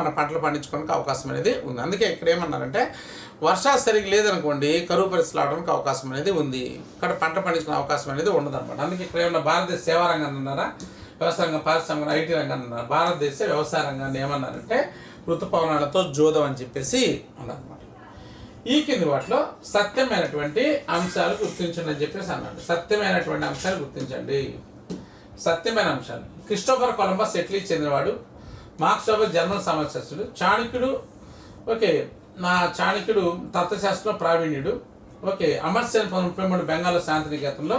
మన పంటలు పండించుకోవడానికి అవకాశం అనేది ఉంది. అందుకే ఇక్కడ ఏమన్నారంటే వర్షాలు సరిగ్గా లేదనుకోండి కరువు పరిస్థితులు అవడానికి అవకాశం అనేది ఉంది, ఇక్కడ పంట పండించుకునే అవకాశం అనేది ఉండదన్నమాట. అందుకే ఇక్కడ ఏమన్నా భారతదేశ సేవా రంగాన్ని అన్నారా, వ్యవసాయ రంగం, పారిశ్రామిక, ఐటీ రంగాన్ని అన్నారు. భారతదేశ వ్యవసాయ రంగాన్ని ఏమన్నారంటే ఋతుపవనాలతో జోదం అని చెప్పేసి అన్నారన్నమాట. ఈ కింది వాటిలో సత్యమైనటువంటి అంశాలు గుర్తించండి అని చెప్పేసి అన్నాడు. సత్యమైనటువంటి అంశాలు గుర్తించండి. సత్యమైన అంశాలు: క్రిస్టోఫర్ కొలంబస్ ఇటలీకి చెందినవాడు, మార్క్స్ వెబర్ జర్మన్ సమాజశాస్త్రుడు, చాణక్యుడు చాణక్యుడు తత్వశాస్త్రంలో ప్రావీణ్యుడు. అమర్త్యసేన్ 1933 బెంగాల్లో శాంతినికేతన్లో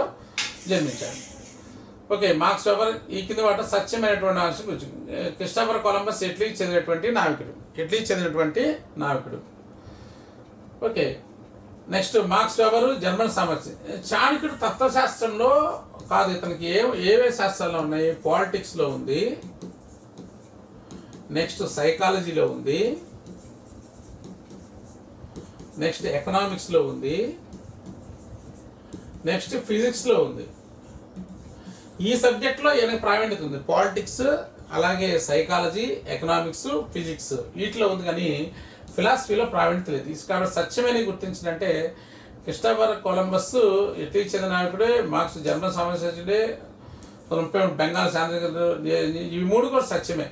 జన్మించాడు. మార్క్స్ వెబర్ ఈ కింది వాటిలో సత్యమైనటువంటి అంశం గురించి. క్రిస్టోఫర్ కొలంబస్ ఇటలీకి చెందినటువంటి నావికుడు. నెక్స్ట్ మార్క్స్ వెబర్ జర్మన్ సామర్థ్యం. చాణక్యుడు తత్వశాస్త్రంలో కాదు, ఇతనికి ఏవే శాస్త్రాల్లో ఉన్నాయి? పాలిటిక్స్లో ఉంది, నెక్స్ట్ సైకాలజీలో ఉంది, నెక్స్ట్ ఎకనామిక్స్లో ఉంది, నెక్స్ట్ ఫిజిక్స్లో ఉంది. ఈ సబ్జెక్ట్లో ఈయనకి ప్రావీణ్యత ఉంది. పాలిటిక్స్, అలాగే సైకాలజీ, ఎకనామిక్స్, ఫిజిక్స్ వీటిలో ఉంది, కానీ ఫిలాసఫీలో ప్రావీణ్యత లేదు. కాబట్టి సత్యమైన గుర్తించినంటే క్రిస్టోఫర్ కొలంబస్ ఇటలీకి చెందిన నాయకుడే, మార్క్స్ జర్మన్ సమాజశాస్త్రుడే, బెంగాల్ శాంతినికేతన్, ఇవి మూడు కూడా సత్యమే.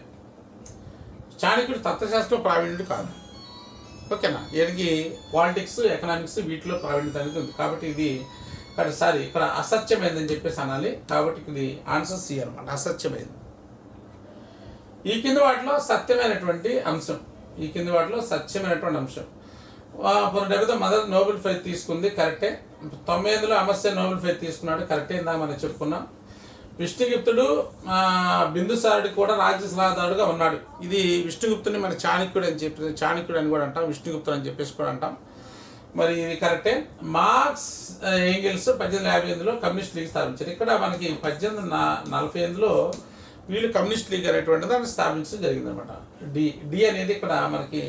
చాణక్యుడు తత్వశాస్త్రం ప్రావీణ్యుడు కాదు. ఓకేనా? వీడికి పాలిటిక్స్, ఎకనామిక్స్ వీటిలో ప్రావీణ్యత అనేది ఉంది. కాబట్టి ఇది ఇక్కడ అసత్యమైందని చెప్పేసి అనాలి. కాబట్టి ఇది ఆన్సర్ సి అనమాట, అసత్యమైంది. ఈ కింది వాటిలో సత్యమైనటువంటి అంశం. 1970 మదర్ నోబెల్ ప్రైజ్ తీసుకుంది, కరెక్టే. 1990 అమర్త్యసేన్ నోబెల్ ప్రైజ్ తీసుకున్నాడు, కరెక్టే. ఇందాక మనం చెప్పుకున్నాం. విష్ణుగుప్తుడు బిందుసారుడికి కూడా రాజ్య సలహాదారుడుగా ఉన్నాడు. ఇది విష్ణుగుప్తుని మన చాణక్యుడు అని కూడా అంటాం, విష్ణుగుప్తుడు అని చెప్పేసి కూడా అంటాం. మరి ఇది కరెక్టే. మార్క్స్ ఎంగెల్స్ 1858లో కమ్యూనిస్ట్ లీగ్ స్థాపించారు. ఇక్కడ మనకి 1848లో వీళ్ళు కమ్యూనిస్ట్ లీగ్ అనేటువంటి దాన్ని స్థాపించడం జరిగిందనమాట. డి అనేది ఇక్కడ మనకి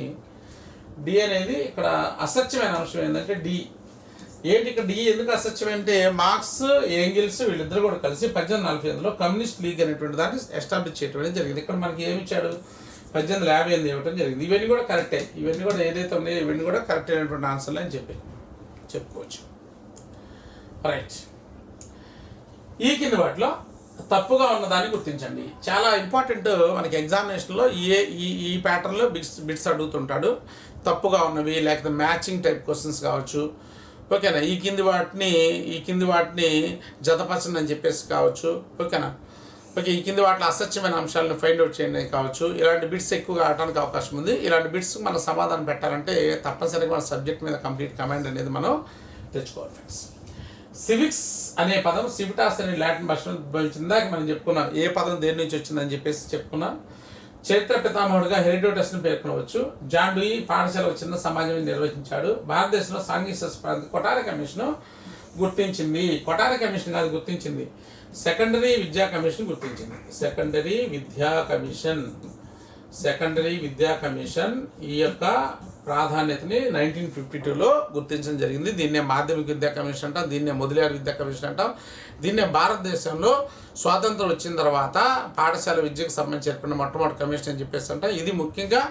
ఇక్కడ అసత్యమైన అంశం ఏంటంటే ఇక్కడ డి ఎందుకు అసత్యమంటే మార్క్స్ ఎంగిల్స్ వీళ్ళిద్దరు కూడా కలిసి 1848లో కమ్యూనిస్ట్ లీగ్ అనేటువంటి దాన్ని ఎస్టాబ్లిష్ చేయడం జరిగింది. ఇక్కడ మనకి ఏమి ఇచ్చాడు? 1858 ఇవ్వడం జరిగింది. ఇవన్నీ కూడా కరెక్టే. ఇవన్నీ కూడా ఏదైతే ఉన్నాయో ఇవన్నీ కూడా కరెక్ట్ అయినటువంటి ఆన్సర్లు అని చెప్పుకోవచ్చు. రైట్. ఈ కింది వాటిలో తప్పుగా ఉన్నదాన్ని గుర్తించండి. చాలా ఇంపార్టెంట్ మనకి ఎగ్జామినేషన్లో ఈ ప్యాటర్న్లో బిట్స్ అడుగుతుంటాడు. తప్పుగా ఉన్నవి లేకపోతే మ్యాచింగ్ టైప్ క్వశ్చన్స్ కావచ్చు. ఓకేనా? ఈ కింది వాటిని జతపరచండి అని చెప్పేసి కావచ్చు. ఓకేనా? ఈ కింది వాటిలో అసత్యమైన అంశాలను ఫైండ్ అవుట్ చేయండి కావచ్చు. ఇలాంటి బిట్స్ ఎక్కువగా ఆడటానికి అవకాశం ఉంది. ఇలాంటి బిట్స్ మనం సమాధానం పెట్టాలంటే తప్పనిసరిగా మన సబ్జెక్ట్ మీద కంప్లీట్ కమాండ్ అనేది మనం తెచ్చుకోవాలి ఫ్రెండ్స్. సివిక్స్ అనే పదం సివిటాస్ అనే లాటిన్ భాషలో ఉద్భవించిందాక మనం చెప్పుకున్నాం. ఏ పదం దేని నుంచి వచ్చిందని చెప్పేసి చెప్పుకున్నాం. చరిత్ర పితామహుడుగా హెరోడోటస్ను పేర్కొనవచ్చు. జాన్ డూయి పాఠశాల చిన్న సమాజం నిర్వహించాడు. భారతదేశంలో సాంఘిక శాస్త్ర కొఠారి కమిషన్ గుర్తించింది. సెకండరీ విద్యా కమిషన్ గుర్తించింది. సెకండరీ విద్యా కమిషన్ ఈ యొక్క ప్రాధాన్యతని 1952లో గుర్తించడం జరిగింది. దీన్నే మాధ్యమిక విద్యా కమిషన్ అంటాం, దీన్నే మొదలైన విద్యా కమిషన్ అంటాం. దీన్నే భారతదేశంలో స్వాతంత్రం వచ్చిన తర్వాత పాఠశాల విద్యకు సంబంధించి ఏర్పడిన మొట్టమొదటి కమిషన్ అని చెప్పేసి అంటాం. ఇది ముఖ్యంగా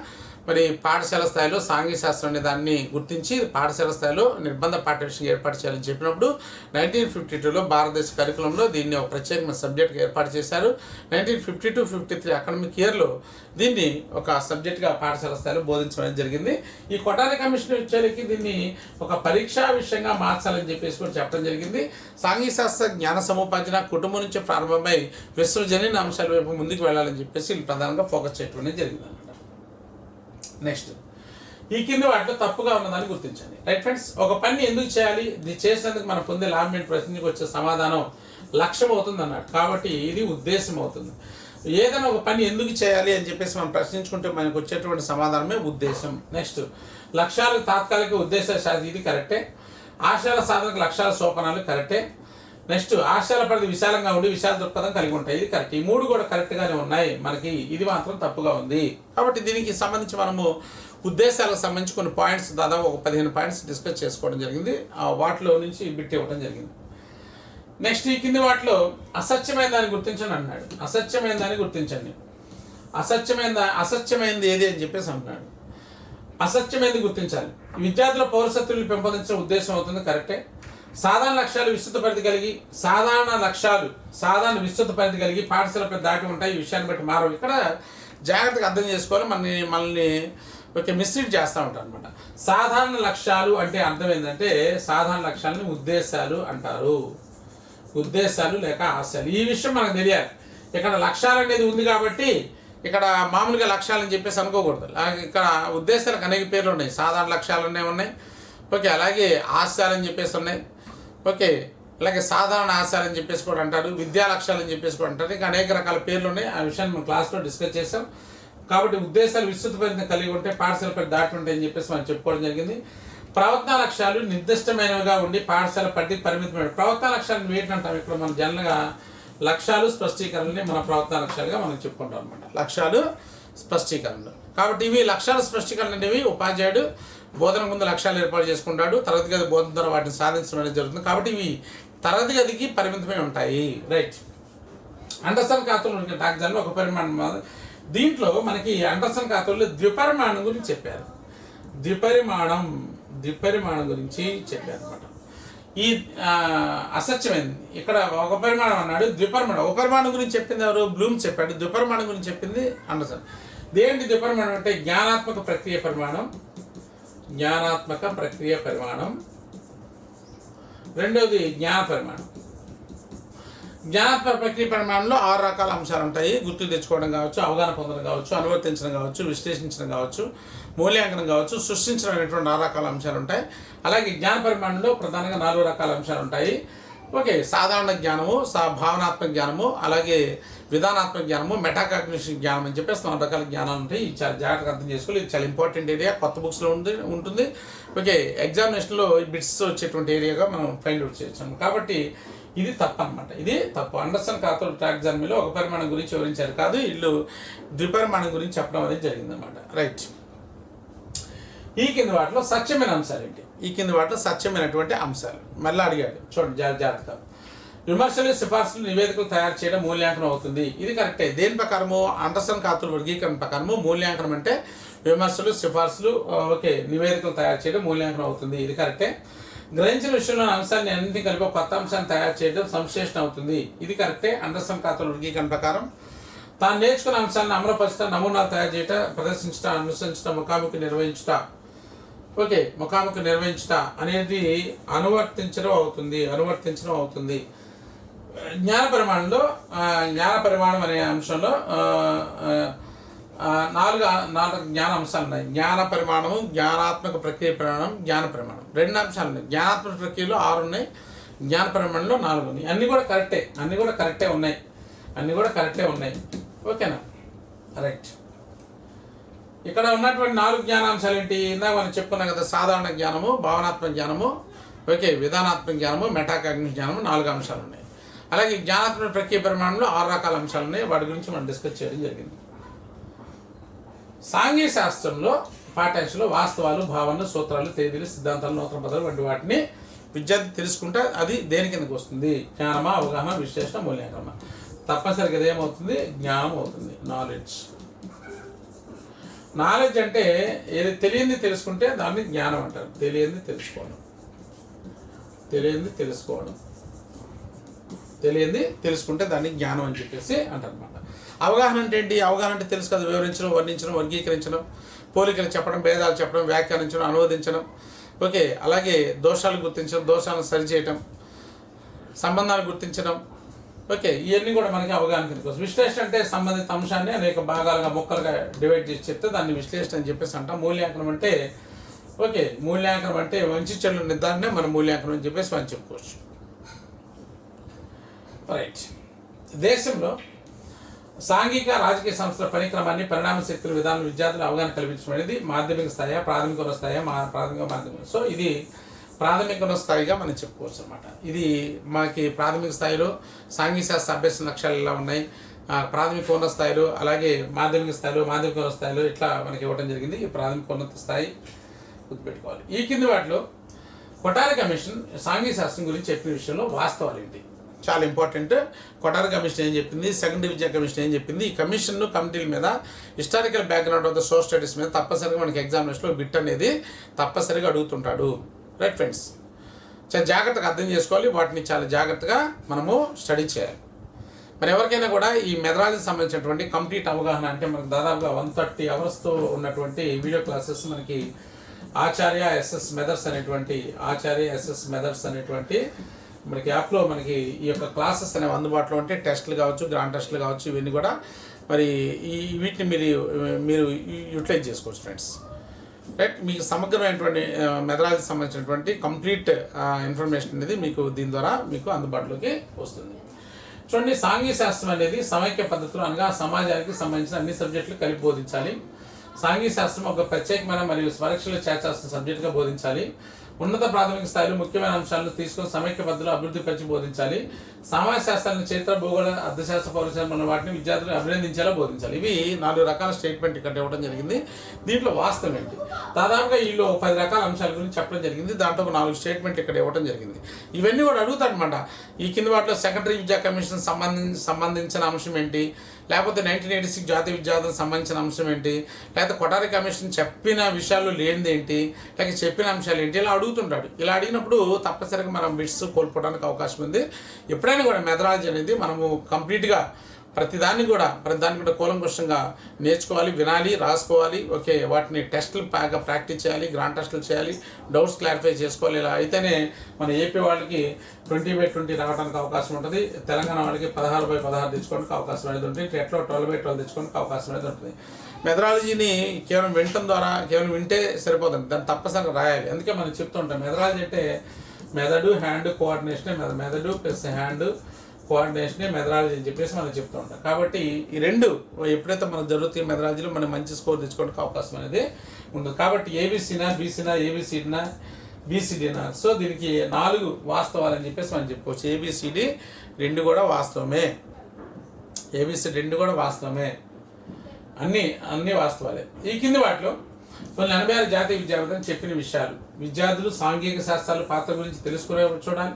మరి పాఠశాల స్థాయిలో సాంఘిక శాస్త్రం అనే దాన్ని గుర్తించి పాఠశాల స్థాయిలో నిర్బంధ పాఠ్యవిషయం ఏర్పాటు చేయాలని చెప్పినప్పుడు 1952లో భారతదేశ కరికులంలో దీన్ని ఒక ప్రత్యేకమైన సబ్జెక్ట్గా ఏర్పాటు చేశారు. 1952-53 అకాడమిక్ ఇయర్లో దీన్ని ఒక సబ్జెక్ట్గా పాఠశాల స్థాయిలో బోధించడం జరిగింది. ఈ కొఠారి కమిషన్ వచ్చేసరికి దీన్ని ఒక పరీక్షా విషయంగా మార్చాలని చెప్పేసి కూడా చెప్పడం జరిగింది. సాంఘిక శాస్త్ర జ్ఞాన సముపార్జన కుటుంబం నుంచి ప్రారంభమై విశ్వజనీన అంశాల వైపు ముందుకు వెళ్ళాలని చెప్పేసి ప్రధానంగా ఫోకస్ చేయడం జరిగింది అన్నమాట. నెక్స్ట్, ఈ కింది వాటిలో తప్పుగా ఉన్నదాన్ని గుర్తించండి. రైట్ ఫ్రెండ్స్, ఒక పని ఎందుకు చేయాలి, ఇది చేసినందుకు మనం పొందే లాభం ఏంటి, ప్రశ్నకు వచ్చే సమాధానం లక్ష్యం అవుతుంది అన్నాడు. కాబట్టి ఇది ఉద్దేశం అవుతుంది. ఏదైనా ఒక పని ఎందుకు చేయాలి అని చెప్పేసి మనం ప్రశ్నించుకుంటే మనకు వచ్చేటువంటి సమాధానమే ఉద్దేశం. నెక్స్ట్, లక్ష్యాలకు తాత్కాలిక ఉద్దేశ ఇది కరెక్టే. ఆశయాల సాధనకు లక్ష్యాల సోపనాలు కరెక్టే. నెక్స్ట్, ఆశయాల పరిధి విశాలంగా ఉండి విశాల దృక్పథం కలిగి ఉంటాయి. ఇది కరెక్ట్. ఈ మూడు కూడా కరెక్ట్గానే ఉన్నాయి. మనకి ఇది మాత్రం తప్పుగా ఉంది. కాబట్టి దీనికి సంబంధించి మనము ఉద్దేశాలకు సంబంధించి కొన్ని పాయింట్స్ దాదాపు ఒక 15 పాయింట్స్ డిస్కస్ చేసుకోవడం జరిగింది. వాటిలో నుంచి బిట్ ఇవ్వడం జరిగింది. నెక్స్ట్, ఈ కింది వాటిలో అసత్యమైన దాన్ని గుర్తించండి అన్నాడు. అసత్యమైన దాన్ని గుర్తించండి. అసత్యమైనది ఏది అని చెప్పేసి అంటున్నాడు. అసత్యమైనది గుర్తించాలి. విద్యార్థుల పౌరసత్వాన్ని పెంపొందించే ఉద్దేశం అవుతుంది, కరెక్టే. సాధారణ లక్ష్యాలు విస్తృత పరిధి కలిగి విస్తృత పరిధి కలిగి పాఠశాలపై దాటి ఉంటాయి. ఈ విషయాన్ని బట్టి మారవు. ఇక్కడ జాగ్రత్తగా అర్థం చేసుకోవాలి. మనల్ని మిస్లీడ్ చేస్తూ ఉంటారు అనమాట. సాధారణ లక్ష్యాలు అంటే అర్థం ఏంటంటే, సాధారణ లక్ష్యాలని ఉద్దేశాలు అంటారు. ఉద్దేశాలు లేక ఆశయాలు. ఈ విషయం మనకు తెలియాలి. ఇక్కడ లక్ష్యాలు అనేది ఉంది కాబట్టి ఇక్కడ మామూలుగా లక్ష్యాలని చెప్పేసి అనుకోకూడదు. ఇక్కడ ఉద్దేశాలకు అనేక పేర్లు ఉన్నాయి. సాధారణ లక్ష్యాలు ఉన్నాయి, ఓకే. అలాగే ఆశయాలని చెప్పేసి ఉన్నాయి, ఓకే. అలాగే సాధారణ ఆశయాలని చెప్పేసి కూడా అంటారు. విద్యా లక్ష్యాలని చెప్పేసి కూడా అంటారు. ఇంకా అనేక రకాల పేర్లు ఉన్నాయి. ఆ విషయాన్ని మనం క్లాస్లో డిస్కస్ చేసాం. కాబట్టి ఉద్దేశాలు విస్తృత పరిధిని కలిగి ఉంటే పాఠశాలపై దాటి ఉంటాయి అని చెప్పేసి మనం చెప్పుకోవడం జరిగింది. ప్రవర్తన లక్ష్యాలు నిర్దిష్టమైనవిగా ఉండి పాఠశాల పరిధికి పరిమితమైన. ప్రవర్తన లక్ష్యాలను వేటి అంటాం. ఇక్కడ మనం జనరల్గా లక్ష్యాలు స్పష్టీకరణని మన ప్రవర్తన లక్ష్యాలుగా మనం చెప్పుకుంటాం అనమాట. లక్ష్యాలు స్పష్టీకరణలు. కాబట్టి ఇవి లక్ష్యాల స్పష్టీకరణ అనేవి ఉపాధ్యాయుడు బోధన ముందు లక్ష్యాలు ఏర్పాటు చేసుకుంటాడు. తరగతి గది బోధన ద్వారా వాటిని సాధించడం అనేది జరుగుతుంది. కాబట్టి ఇవి తరగతి గదికి పరిమితమై ఉంటాయి. రైట్. అండర్సన్ ఖాతాలో డాక్టర్లో ఒక పరిమాణం. దీంట్లో మనకి అండర్సన్ ఖాతాలో ద్విపరిమాణం గురించి చెప్పారు. ద్విపరిమాణం గురించి చెప్పారు అనమాట. ఈ అసత్యమైంది. ఇక్కడ ఒక పరిమాణం అన్నాడు, ద్విపరిమాణం. ఒక పరిమాణం గురించి చెప్పింది ఎవరు? బ్లూమ్ చెప్పాడు. ద్విపరిమాణం గురించి చెప్పింది అండర్సన్. దేంటి ద్విపరిమాణం అంటే జ్ఞానాత్మక ప్రక్రియ పరిమాణం. రెండోది జ్ఞాన పరిమాణం. జ్ఞానాత్మక ప్రక్రియ పరిమాణంలో 6 రకాల అంశాలు ఉంటాయి. గుర్తు తెచ్చుకోవడం కావచ్చు, అవగాహన పొందడం కావచ్చు, అనువర్తించడం కావచ్చు, విశ్లేషించడం కావచ్చు, మూల్యాంకనం కావచ్చు, సృష్టించడం అనేటువంటి 6 రకాల అంశాలు ఉంటాయి. అలాగే జ్ఞాన పరిమాణంలో ప్రధానంగా 4 రకాల అంశాలు ఉంటాయి. ఓకే. సాధారణ జ్ఞానము, భావనాత్మక జ్ఞానము, అలాగే విధానాత్మక జ్ఞానము, మెటాకాగ్నిషన్ జ్ఞానం అని చెప్పేసి 4 రకాల జ్ఞానాలు ఉంటాయి. ఇది చాలా జాగ్రత్తగా అర్థం చేసుకోవాలి. ఇది చాలా ఇంపార్టెంట్ ఏరియా. కొత్త బుక్స్లో ఉంటుంది. ఓకే. ఎగ్జామినేషన్లో బిట్స్ వచ్చేటువంటి ఏరియాగా మనం ఫైండ్ అవుట్ చేయొచ్చు. కాబట్టి ఇది తప్పు అనమాట. ఇది తప్పు. అండర్సన్ ఖాతాలో టాక్సానమీలో ఒక పరిమాణం గురించి వివరించారు కాదు, వీళ్ళు ద్విపరిమాణం గురించి చెప్పడం అనేది జరిగిందనమాట. రైట్. ఈ కింది వాటిలో సత్యమైన అంశాలు ఏంటి? సత్యమైనటువంటి అంశాలు మళ్ళీ అడిగాడు. చూడండి జాగ్రత్తగా. విమర్శలు, సిఫార్సులు, నివేదికలు తయారు చేయడం మూల్యాంకనం అవుతుంది. ఇది కరెక్టే. దేని ప్రకారము? అండర్సన్ ఖాతాల వర్గీకరణ ప్రకారము మూల్యాంకనం అంటే విమర్శలు, సిఫార్సులు, ఓకే, నివేదికలు తయారు చేయడం మూల్యాంకనం అవుతుంది. ఇది కరెక్టే. గ్రహించిన విషయంలోని అంశాన్ని అన్నింటినీ కలిపి కొత్త అంశాన్ని తయారు చేయడం సంశ్లేషణ అవుతుంది. ఇది కరెక్టే. అండర్సన్ ఖాతాల వర్గీకరణ ప్రకారం తాను నేర్చుకున్న అంశాలను అమలుపరచడం, నమూనాలు తయారు చేయట, ప్రదర్శించడం, అనుసరించడం, ముఖాముఖి నిర్వహించుట అనేది అనువర్తించడం అవుతుంది. జ్ఞాన పరిమాణం అనే అంశంలో 4 జ్ఞాన అంశాలు ఉన్నాయి. జ్ఞాన పరిమాణము, జ్ఞానాత్మక ప్రక్రియ పరిమాణం, జ్ఞాన పరిమాణం. 2 అంశాలు ఉన్నాయి. జ్ఞానాత్మక ప్రక్రియలో 6 ఉన్నాయి, జ్ఞాన పరిమాణంలో 4 ఉన్నాయి. అన్నీ కూడా కరెక్టే ఉన్నాయి. ఓకేనా? రైట్. ఇక్కడ ఉన్నటువంటి 4 జ్ఞానాంశాలు ఏంటి? ఇందాక మనం చెప్పుకున్నాం కదా. సాధారణ జ్ఞానము, భావనాత్మక జ్ఞానము, ఓకే, విధానాత్మక జ్ఞానము, మెటాకాగ్నిటివ్ జ్ఞానము, 4 అంశాలు ఉన్నాయి. అలాగే జ్ఞానాత్మక ప్రక్రియ పరిమాణంలో 6 రకాల అంశాలు ఉన్నాయి. వాటి గురించి మనం డిస్కస్ చేయడం జరిగింది. సాంఘిక శాస్త్రంలో పాఠ్యాంశంలో వాస్తవాలు, భావనలు, సూత్రాలు, తేదీలు, సిద్ధాంతాలు, నూతన పదాలు వంటి వాటిని విద్యార్థి తెలుసుకుంటే అది దేని కిందకు వస్తుంది? జ్ఞానమా, అవగాహన, విశ్లేషణ, మూల్యాంకనమా? తప్పనిసరిగా ఏమవుతుంది? జ్ఞానం అవుతుంది. నాలెడ్జ్ అంటే ఏది తెలియంది తెలుసుకుంటే దాన్ని జ్ఞానం అంటారు. తెలియంది తెలుసుకుంటే దాన్ని జ్ఞానం అని చెప్పేసి అంటారు అనమాట. అవగాహన అంటే ఏంటి? అవగాహన అంటే తెలుసు కదా. వివరించడం, వర్ణించడం, వర్గీకరించడం, పోలికలు చెప్పడం, భేదాలు చెప్పడం, వ్యాఖ్యానించడం, అనువదించడం, ఓకే. అలాగే దోషాలు గుర్తించడం, దోషాలను సరిచేయటం, సంబంధాలు గుర్తించడం, ఓకే. ఇవన్నీ కూడా మనకి అవగాహన కిందకి వస్తుంది. విశ్లేషణ అంటే సంబంధిత అంశాన్ని అనేక భాగాలుగా, ముక్కలుగా డివైడ్ చేసి చెప్తే దాన్ని విశ్లేషణ అని చెప్పేసి అంటాం. మూల్యాంకనం అంటే ఓకే, మూల్యాంకనం అంటే మంచి చెడు నిర్ధారణ మన మూల్యాంకనం అని చెప్పేసి మనం చెప్పుకోవచ్చు. రైట్. దేశంలో సాంఘిక రాజకీయ సంస్థల పనిక్రమాన్ని, పరిణామ శక్తుల విధానం విద్యార్థులు అవగాహన కల్పించడం అనేది మాధ్యమిక స్థాయి, ప్రాథమిక స్థాయి, ప్రాథమిక మాధ్యమిక. సో ఇది ప్రాథమిక స్థాయిగా మనం చెప్పుకోవచ్చు అనమాట. ఇది మనకి ప్రాథమిక స్థాయిలో సాంఘిక శాస్త్ర అభ్యసన లక్ష్యాలు ఎలా ఉన్నాయి, ప్రాథమిక ఉన్నత స్థాయిలో, అలాగే మాధ్యమిక స్థాయిలో, మాధ్యమిక ఉన్నత స్థాయిలో ఇట్లా మనకి ఇవ్వడం జరిగింది. ఈ ప్రాథమిక ఉన్నత స్థాయి గుర్తుపెట్టుకోవాలి. ఈ కింది వాటిలో కొఠారి కమిషన్ సాంఘిక శాస్త్రం గురించి చెప్పిన విషయంలో వాస్తవాలు ఏంటి? చాలా ఇంపార్టెంట్. కొటారి కమిషన్ ఏం చెప్పింది, సెకండరీ విద్యా కమిషన్ ఏం చెప్పింది, ఈ కమిషన్ కమిటీల మీద historical background of the social studies మీద తప్పనిసరిగా మనకి ఎగ్జామినేషన్లో బిట్ అనేది తప్పనిసరిగా అడుగుతుంటాడు. రైట్ ఫ్రెండ్స్, చాలా జాగ్రత్తగా అర్థం చేసుకోవాలి, వాటిని చాలా జాగ్రత్తగా మనము స్టడీ చేయాలి. మరి ఎవరికైనా కూడా ఈ మెథడాలజీకి సంబంధించినటువంటి కంప్లీట్ అవగాహన అంటే మనకు దాదాపుగా 130 అవర్స్తో ఉన్నటువంటి వీడియో క్లాసెస్ మనకి ఆచార్య ఎస్ఎస్ మెథడ్స్ అనేటువంటి మనకి యాప్లో మనకి ఈ యొక్క క్లాసెస్ అనేవి అందుబాటులో ఉంటే టెస్టులు కావచ్చు, గ్రాండ్ టెస్టులు కావచ్చు, ఇవన్నీ కూడా మరి వీటిని మీరు యూటిలైజ్ చేసుకోవచ్చు ఫ్రెండ్స్. రైట్, మీకు సమగ్రమైనటువంటి మెథడాలజీకి సంబంధించినటువంటి కంప్లీట్ ఇన్ఫర్మేషన్ అనేది మీకు దీని ద్వారా మీకు అందుబాటులోకి వస్తుంది. చూడండి, సాంఘిక శాస్త్రం అనేది సమైక్య పద్ధతులు అనగా సమాజానికి సంబంధించిన అన్ని సబ్జెక్టులు కలిపి బోధించాలి. సాంఘిక శాస్త్రం ఒక ప్రత్యేకమైన మరియు పరీక్షలు చేర్చాల్సిన సబ్జెక్టుగా బోధించాలి. ఉన్నత ప్రాథమిక స్థాయిలో ముఖ్యమైన అంశాలను తీసుకొని సమైక్య పద్ధతిలో అభివృద్ధి పరిచి బోధించాలి. సమాజ శాస్త్రాన్ని చరిత్ర, భూగోళ, అర్థశాస్త్ర, పౌరశాస్త్రం వాటిని విద్యార్థులను అభినందించేలా బోధించాలి. ఇవి 4 రకాల స్టేట్మెంట్ ఇక్కడ ఇవ్వడం జరిగింది. దీంట్లో వాస్తవం ఏంటి, దాదాపుగా వీళ్ళు 10 రకాల అంశాల గురించి చెప్పడం జరిగింది. దాంట్లో ఒక 4 స్టేట్మెంట్ ఇక్కడ ఇవ్వడం జరిగింది. ఇవన్నీ కూడా అడుగుతారనమాట. ఈ కింద వాటిలో సెకండరీ విద్యా కమిషన్ సంబంధించిన అంశం ఏంటి, లేకపోతే 1986 జాతీయ విద్యార్థులకు సంబంధించిన అంశం ఏంటి, లేకపోతే కొటారి కమిషన్ చెప్పిన విషయాలు లేనిది ఏంటి, లేక చెప్పిన అంశాలు ఏంటి, ఇలా అడుగుతుంటాడు. ఇలా అడిగినప్పుడు తప్పనిసరిగా మనం బిట్స్ కోల్పోవడానికి అవకాశం ఉంది. ఎప్పుడైనా కూడా మెథడాలజీ అనేది మనము కంప్లీట్గా ప్రతిదాన్ని కూడా కూలంకషంగా నేర్చుకోవాలి, వినాలి, రాసుకోవాలి. ఓకే, వాటిని టెస్టులు బాగా ప్రాక్టీస్ చేయాలి, గ్రాండ్ టెస్టులు చేయాలి, డౌట్స్ క్లారిఫై చేసుకోవాలి. ఇలా అయితేనే మన ఏపీ వాళ్ళకి 20/20 రావడానికి అవకాశం ఉంటుంది. తెలంగాణ వాళ్ళకి 16/16 తెచ్చుకోవడానికి అవకాశం అనేది ఉంటుంది. టెట్లో 12/12 తెచ్చుకోవడానికి అవకాశం అనేది ఉంటుంది. మెథడాలజీని కేవలం వింటే సరిపోతుంది, దాన్ని తప్పనిసరిగా రాయాలి. అందుకే మనం చెప్తూ ఉంటాం, మెథడాలజీ అంటే మెథడు హ్యాండ్ కోఆర్డినేషనే, మెథడు ప్లస్ హ్యాండ్ కోఆర్డినేషనే మెథడాలజీ అని చెప్పేసి మనం చెప్తూ ఉంటాం. కాబట్టి ఈ రెండు ఎప్పుడైతే మనకు జరుగుతాయి మెథడాలజీలో మనం మంచి స్కోర్ తెచ్చుకోవడానికి అవకాశం అనేది ఉంటుంది. కాబట్టి ఏబీసీనా, బీసీనా, ఏబిసిడినా, బీసీడీనా, సో దీనికి 4 వాస్తవాలని చెప్పేసి మనం చెప్పుకోవచ్చు. ఏబిసిడి 2 కూడా వాస్తవమే, ఏబిసిడి 2 కూడా వాస్తవమే, అన్ని వాస్తవాలే. ఈ కింది వాటిలో కొన్ని 86 జాతీయ విద్యార్థులు చెప్పిన విషయాలు. విద్యార్థులు సాంఘిక శాస్త్రాల పాత్ర గురించి తెలుసుకునే చూడాలి.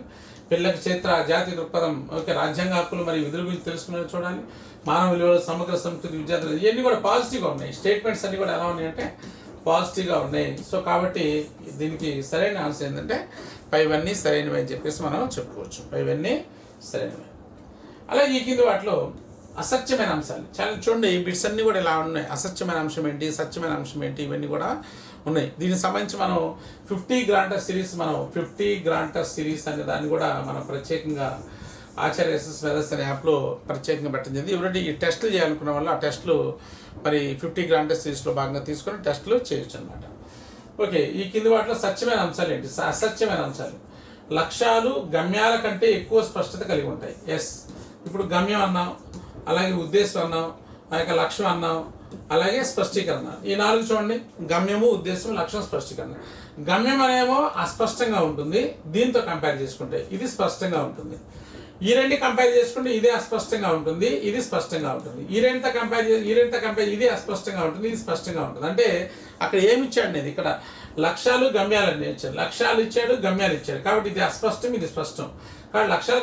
పిల్లలకు చరిత్ర, జాతీయ దృక్పథం, ఓకే, రాజ్యాంగ హక్కులు మరియు విధుల గురించి తెలుసుకునేవి చూడాలి. మానవ విలువలు, సమగ్ర సంస్కృతి, విద్యార్థులు, ఇవన్నీ కూడా పాజిటివ్గా ఉన్నాయి. స్టేట్మెంట్స్ అన్నీ కూడా ఎలా ఉన్నాయంటే పాజిటివ్గా ఉన్నాయి. సో కాబట్టి దీనికి సరైన ఆన్సర్ ఏంటంటే పైవన్నీ సరైనవి అని చెప్పేసి మనం చెప్పుకోవచ్చు. పైవన్నీ సరైనవి. అలాగే ఈ కింది వాటిలో అసత్యమైన అంశాలు చాలా చూడండి. ఈ బిట్స్ అన్నీ కూడా ఇలా ఉన్నాయి. అసత్యమైన అంశం ఏంటి, సత్యమైన అంశం ఏంటి, ఇవన్నీ కూడా ఉన్నాయి. దీనికి సంబంధించి మనం 50 గ్రాంటర్ సిరీస్ అనే దాన్ని కూడా మనం ప్రత్యేకంగా ఆచార్య ఎస్ఎస్ మెథడ్స్ అనే యాప్లో ప్రత్యేకంగా పెట్టడం జరిగింది. ఎవరైతే ఈ టెస్టులు చేయాలనుకున్న వాళ్ళు ఆ టెస్టులు మరి 50 గ్రాంటర్ సిరీస్లో భాగంగా తీసుకొని టెస్టులు చేయొచ్చు అనమాట. ఓకే, ఈ కింది వాటిలో సత్యమైన అంశాలు ఏంటి, అసత్యమైన అంశాలు. లక్ష్యాలు గమ్యాల కంటే ఎక్కువ స్పష్టత కలిగి ఉంటాయి. ఎస్, ఇప్పుడు గమ్యం అన్నాం, అలాగే ఉద్దేశం అన్నాం, ఆ యొక్క లక్ష్యం అన్నాం, అలాగే స్పష్టీకరణ. ఈ 4 చూడండి, గమ్యము, ఉద్దేశం, లక్ష్యం, స్పష్టీకరణ. గమ్యం అనేమో అస్పష్టంగా ఉంటుంది, దీంతో కంపేర్ చేసుకుంటే ఇది స్పష్టంగా ఉంటుంది. ఈ 2 కంపేర్ చేసుకుంటే ఇది అస్పష్టంగా ఉంటుంది, ఇది స్పష్టంగా ఉంటుంది. ఈ రెండుతో కంపేర్ ఇది అస్పష్టంగా ఉంటుంది, ఇది స్పష్టంగా ఉంటుంది. అంటే అక్కడ ఏమి ఇచ్చాడు అనేది, ఇక్కడ లక్ష్యాలు గమ్యాలు అన్నీ ఇచ్చాడు. లక్ష్యాలు ఇచ్చాడు, గమ్యాలు ఇచ్చాడు. కాబట్టి ఇది అస్పష్టం, ఇది స్పష్టం. కాబట్టి లక్ష్యాలు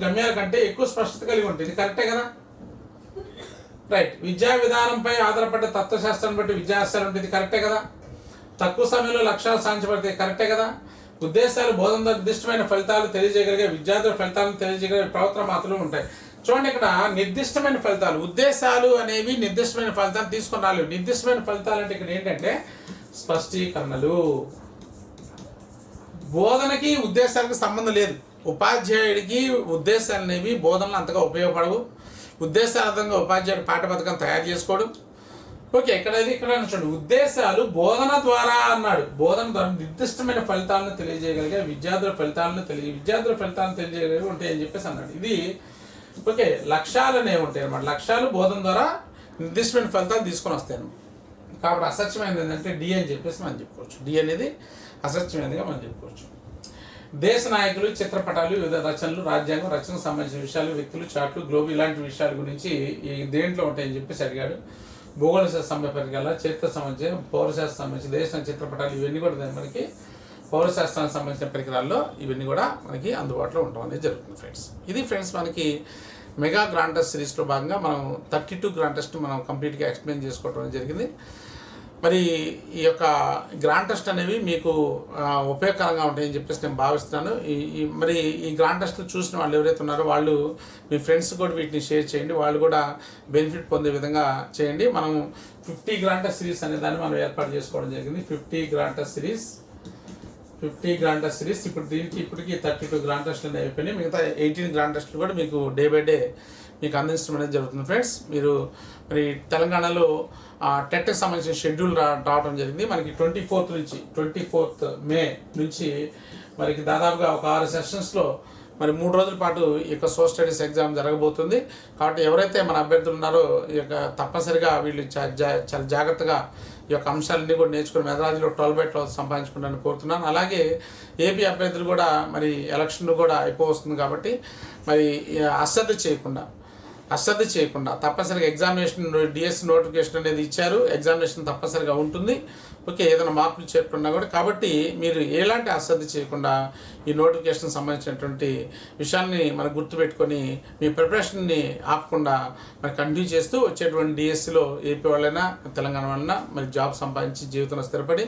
గమ్యాల కంటే ఎక్కువ స్పష్టత కలిగి ఉంటుంది. ఇది కరెక్టే కదా. రైట్, విద్యా విధానంపై ఆధారపడ్డ తత్వశాస్త్రాన్ని బట్టి విద్యాశాస్త్రాలు ఉంటుంది. కరెక్టే కదా. తక్కువ సమయంలో లక్ష్యాలు సాధించబడతాయి. కరెక్టే కదా. ఉద్దేశాలు బోధన నిర్దిష్టమైన ఫలితాలు తెలియజేయగలిగే విద్యార్థుల ఫలితాలను తెలియజేయగలిగే ప్రవర్తన మాత్రమే ఉంటాయి. చూడండి, ఇక్కడ నిర్దిష్టమైన ఫలితాలు, ఉద్దేశాలు అనేవి నిర్దిష్టమైన ఫలితాలు తీసుకొని రాలేవు. నిర్దిష్టమైన ఫలితాలు అంటే ఇక్కడ ఏంటంటే స్పష్టీకరణలు. బోధనకి ఉద్దేశాలకు సంబంధం లేదు. ఉపాధ్యాయుడికి ఉద్దేశాలు అనేవి బోధనలు అంతగా ఉపయోగపడవు. ఉద్దేశార్థంగా ఉపాధ్యాయుడు పాఠ్యపథకం తయారు చేసుకోవడం. ఓకే, ఇక్కడ చూడండి, ఉద్దేశాలు బోధన ద్వారా అన్నాడు. బోధన ద్వారా నిర్దిష్టమైన ఫలితాలను తెలియజేయగలిగే విద్యార్థుల ఫలితాలను తెలియజేయగలిగి ఉంటాయని చెప్పేసి అన్నాడు. ఇది ఓకే. లక్ష్యాలు అనేవి ఉంటాయి అన్నమాట. లక్ష్యాలు బోధన ద్వారా నిర్దిష్టమైన ఫలితాలు తీసుకొని వస్తాయి అన్నమాట. కాబట్టి అసత్యమైనది ఏంటంటే డి అని చెప్పేసి మనం చెప్పుకోవచ్చు. డి అనేది అసత్యమైనదిగా మనం చెప్పుకోవచ్చు. దేశ నాయకులు, చిత్రపటాలు, వివిధ రచనలు, రాజ్యాంగం, రచనకు సంబంధించిన విషయాలు, వ్యక్తులు, చాట్లు, గ్లోబ్ ఇలాంటి విషయాల గురించి ఈ దేంట్లో ఉంటాయని చెప్పేసి అడిగాడు. భూగోళ శాస్త్ర పరికరాల, చరిత్ర సంబంధించి, పౌరశాస్త్ర సంబంధించి, దేశ చిత్రపటాలు, ఇవన్నీ కూడా మనకి పౌరశాస్త్రానికి సంబంధించిన పరికరాల్లో ఇవన్నీ కూడా మనకి అందుబాటులో ఉండడం అనేది జరుగుతుంది ఫ్రెండ్స్. ఇది ఫ్రెండ్స్ మనకి మెగా గ్రాండ్ టెస్ట్ సిరీస్లో భాగంగా మనం 32 గ్రాండ్ టెస్ట్ మనం కంప్లీట్గా ఎక్స్ప్లెయిన్ చేసుకోవడం జరిగింది. మరి ఈ యొక్క గ్రాండ్ టెస్ట్ అనేవి మీకు ఉపయోగకరంగా ఉంటాయని చెప్పేసి నేను భావిస్తున్నాను. మరి ఈ గ్రాండ్ టెస్ట్ చూసిన వాళ్ళు ఎవరైతే ఉన్నారో వాళ్ళు మీ ఫ్రెండ్స్ కూడా వీటిని షేర్ చేయండి, వాళ్ళు కూడా బెనిఫిట్ పొందే విధంగా చేయండి. మనం 50 గ్రాండ్ టెస్ట్ సిరీస్ అనే దాన్ని మనం ఏర్పాటు చేసుకోవడం జరిగింది. 50 గ్రాండ్ టెస్ట్ సిరీస్ ఇప్పుడు దీనికి ఇప్పటికీ 32 గ్రాండ్ టెస్ట్లు అనేవి అయిపోయినాయి. మిగతా 18 గ్రాండ్ టెస్ట్లు కూడా మీకు డే బై డే మీకు అందించడం అనేది జరుగుతుంది ఫ్రెండ్స్. మీరు మరి తెలంగాణలో టెట్కి సంబంధించిన షెడ్యూల్ రావడం జరిగింది. మనకి 24th మే నుంచి మనకి దాదాపుగా ఒక 6 సెషన్స్లో మరి 3 రోజుల పాటు ఈ యొక్క సోషల్ స్టడీస్ ఎగ్జామ్ జరగబోతుంది. కాబట్టి ఎవరైతే మన అభ్యర్థులు ఉన్నారో ఈ యొక్క తప్పనిసరిగా వీళ్ళు చాలా జాగ్రత్తగా ఈ యొక్క అంశాలన్నీ కూడా నేర్చుకుని మెదరాజులో 12/12 సంపాదించుకుంటానని కోరుతున్నాను. అలాగే ఏపీ అభ్యర్థులు కూడా మరి ఎలక్షన్ కూడా అయిపోతుంది కాబట్టి మరి అశ్రద్ధ చేయకుండా తప్పనిసరిగా ఎగ్జామినేషన్ డిఎస్సి నోటిఫికేషన్ అనేది ఇచ్చారు. ఎగ్జామినేషన్ తప్పనిసరిగా ఉంటుంది. ఓకే, ఏదైనా మార్పులు చేరుకున్నా కూడా కాబట్టి మీరు ఎలాంటి అశ్రద్ధ చేయకుండా ఈ నోటిఫికేషన్ సంబంధించినటువంటి విషయాన్ని మనం గుర్తుపెట్టుకొని మీ ప్రిపరేషన్ని ఆపకుండా మరి కంటిన్యూ చేస్తూ వచ్చేటువంటి డిఎస్సిలో ఏపీ వాళ్ళైనా తెలంగాణ వాళ్ళైనా మరి జాబ్ సంపాదించి జీవితంలో స్థిరపడి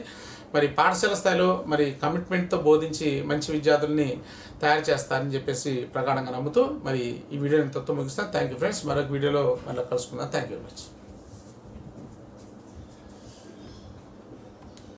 మరి పాఠశాల స్థాయిలో మరి కమిట్మెంట్తో బోధించి మంచి విద్యార్థుల్ని తయారు చేస్తారని చెప్పేసి ప్రగాఢంగా నమ్ముతూ మరి ఈ వీడియోని ఇంతతో ముగిస్తాను. Thank you friends. మరొక వీడియోలో మళ్ళీ కలుసుకుందాం. Thank you very much.